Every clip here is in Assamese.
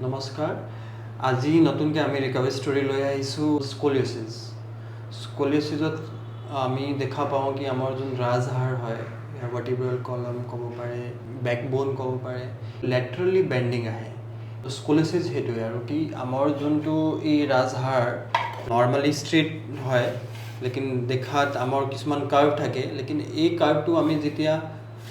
নমস্কাৰ আজি নতুনকৈ আমি ৰিকভাৰী ষ্টৰী লৈ আহিছোঁ স্কলিঅ'চিছত আমি দেখা পাওঁ কি আমাৰ যোন ৰাজহাড় হয় ভাৰ্টিব্ৰেল কলম ক'ব পাৰে বেকবোন ক'ব পাৰে লেটাৰেলি বেণ্ডিং আহে স্কলিঅ'চিছ সেইটোৱে আৰু কি আমাৰ যোনটো এই ৰাজহাড় নৰ্মেলি ষ্ট্ৰেইট হয় লেকিন দেখাত আমাৰ কিছুমান কাৰ্ভ থাকে লেকিন এই কাৰ্ভটো আমি যেতিয়া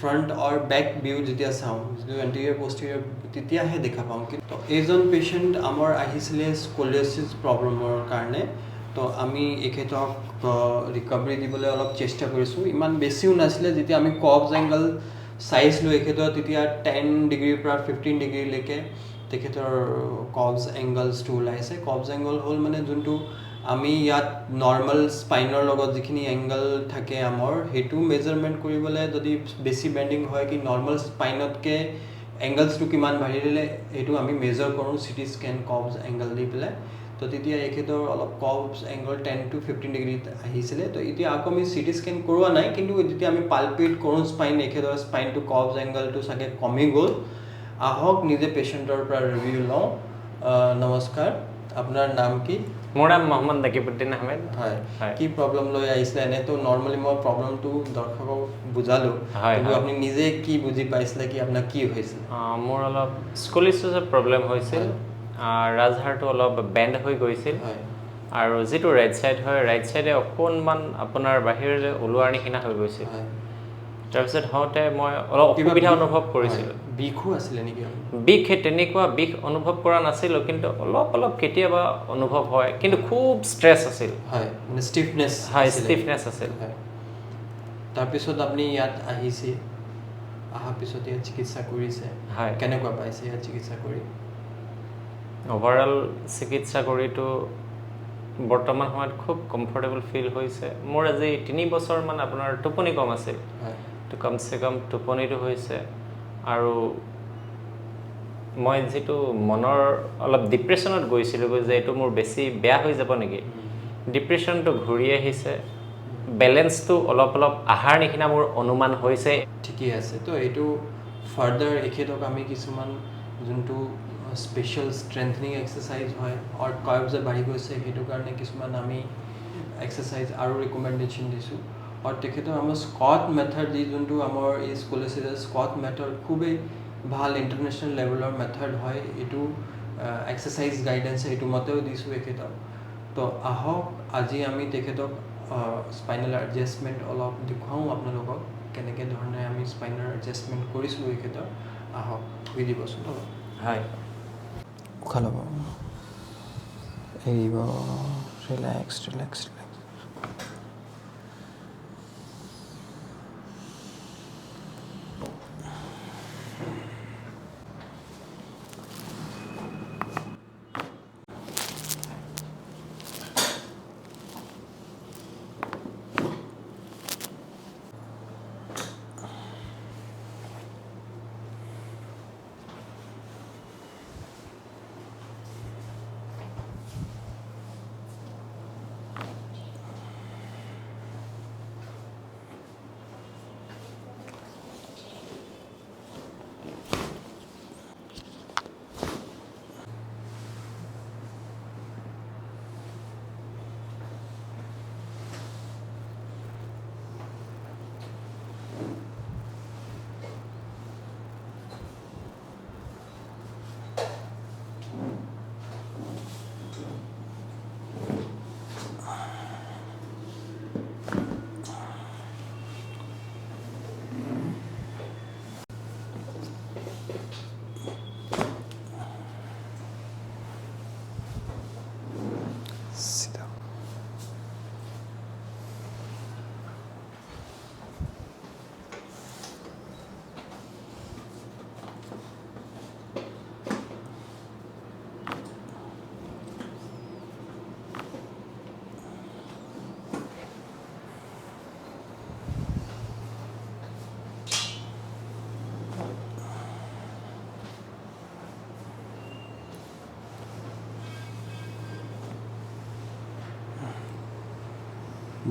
ফ্ৰণ্ট আৰু বেক ভিউ যেতিয়া চাওঁ যিটো এণ্টেৰিয়ৰ পষ্টেৰিয়ৰ তেতিয়াহে দেখা পাওঁ কিন্তু এইজন পেচেণ্ট আমাৰ আহিছিলে স্কলিঅ'চিছ প্ৰব্লেমৰ কাৰণে তো আমি এখেতক ৰিকভাৰী দিবলৈ অলপ চেষ্টা কৰিছোঁ ইমান বেছিও নাছিলে যেতিয়া আমি কৰ্ভছ এংগল চাইছিলোঁ এখেতৰ তেতিয়া 10 ডিগ্ৰীৰ পৰা 15 ডিগ্ৰীলৈকে তেখেতৰ কৰ্ভছ এংগলছটো ওলাইছে কৰ্ভছ এংগল হ'ল মানে যোনটো আমি ইয়াত নৰ্মেল স্পাইনৰ লগত যিখিনি এংগল থাকে আমাৰ সেইটো মেজাৰমেণ্ট কৰিবলৈ যদি বেছি বেণ্ডিং হয় কি নৰ্মেল স্পাইনতকৈ এংগলছটো কিমান বাঢ়িলে সেইটো আমি মেজাৰ কৰোঁ চিটি স্কেন কৰ্ভছ এংগল দি পেলাই তো তেতিয়া এখেতৰ অলপ কৰ্ভছ এংগল 10 to 15 ডিগ্ৰীত আহিছিলে তো এতিয়া আকৌ আমি চিটি স্কেন কৰোৱা নাই কিন্তু যেতিয়া আমি পালপেট কৰোঁ স্পাইন এখেতৰ স্পাইনটো কৰ্ভছ এংগলটো চাগে কমি গ'ল আহক নিজে পেচেণ্টৰ পৰা ৰিভিউ লওঁ নমস্কাৰ আপোনাৰ নাম কি মোৰ নাম মোহাম্মদ নাকিবুদ্দিন আহমেদ হয় কি প্ৰব্লেম লৈ আহিছিলে এনেতো নৰ্মেলি মই প্ৰব্লেমটো দৰ্শকক বুজালোঁ কিন্তু আপুনি নিজে কি বুজি পাইছিলে কি আপোনাৰ কি হৈছিল মোৰ অলপ স্কলিঅ'চিছৰ প্ৰব্লেম হৈছিল ৰাজহাড়টো অলপ বেণ্ড হৈ গৈছিল আৰু যিটো ৰাইট ছাইড হয় ৰাইট ছাইডে অকণমান আপোনাৰ বাহিৰলৈ ওলোৱাৰ নিচিনা হৈ গৈছিল তাৰপিছত হওঁতে মই অলপ অসুবিধা অনুভৱ কৰিছিলোঁ বিষো আছিলে নেকি বিষ তেনেকুৱা বিষ অনুভৱ কৰা নাছিলোঁ কিন্তু অলপ কেতিয়াবা অনুভৱ হয় কিন্তু খুব ষ্ট্ৰেছ আছিল মানে ষ্টিফনেছ আছিল তাৰপিছত আপুনি ইয়াত আহিছে অহাৰ পিছত ইয়াত চিকিৎসা কৰিছে কেনেকুৱা পাইছে ইয়াত চিকিৎসা কৰি অভাৰঅল চিকিৎসা কৰিতো বৰ্তমান সময়ত খুব কমফৰ্টেবল ফিল হৈছে মোৰ আজি 3 বছৰমান আপোনাৰ টোপনি কম আছিল তো কমচে কম টোপনিটো হৈছে আৰু মই যিটো মনৰ অলপ ডিপ্ৰেশ্যনত গৈছিলোঁ যে এইটো মোৰ বেছি বেয়া হৈ যাব নেকি ডিপ্ৰেশ্যনটো ঘূৰি আহিছে বেলেঞ্চটো অলপ আহাৰ নিচিনা মোৰ অনুমান হৈছে ঠিকেই আছে তো এইটো ফাৰ্ডাৰ এখেতক আমি কিছুমান যোনটো স্পেচিয়েল ষ্ট্ৰেংথনিং এক্সাৰচাইজ হয় আৰু কাৰ্ভ যে বাঢ়ি গৈছে সেইটো কাৰণে কিছুমান আমি এক্সাৰচাইজ আৰু ৰিকমেণ্ডেশ্যন দিছোঁ আৰু তেখেতৰ আমাৰ স্কট মেথড যি যোনটো আমাৰ এই স্কলিঅ'চিছৰ স্কট মেথড খুবেই ভাল ইণ্টাৰনেশ্যনেল লেভেলৰ মেথড হয় এইটো এক্সাৰচাইজ গাইডেঞ্চ এইটো মতেও দিছোঁ এখেতক তো আহক আজি আমি তেখেতক স্পাইনেল এডজাষ্টমেণ্ট অলপ দেখুৱাওঁ আপোনালোকক কেনেকৈ ধৰণে আমি স্পাইনেল এডজাষ্টমেণ্ট কৰিছিলোঁ এখেতক আহক শুই দিবচোন হয় উশাহ ল'ব এৰিব ৰিলেক্স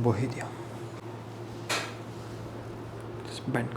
বহি দিয়া বেণ্ড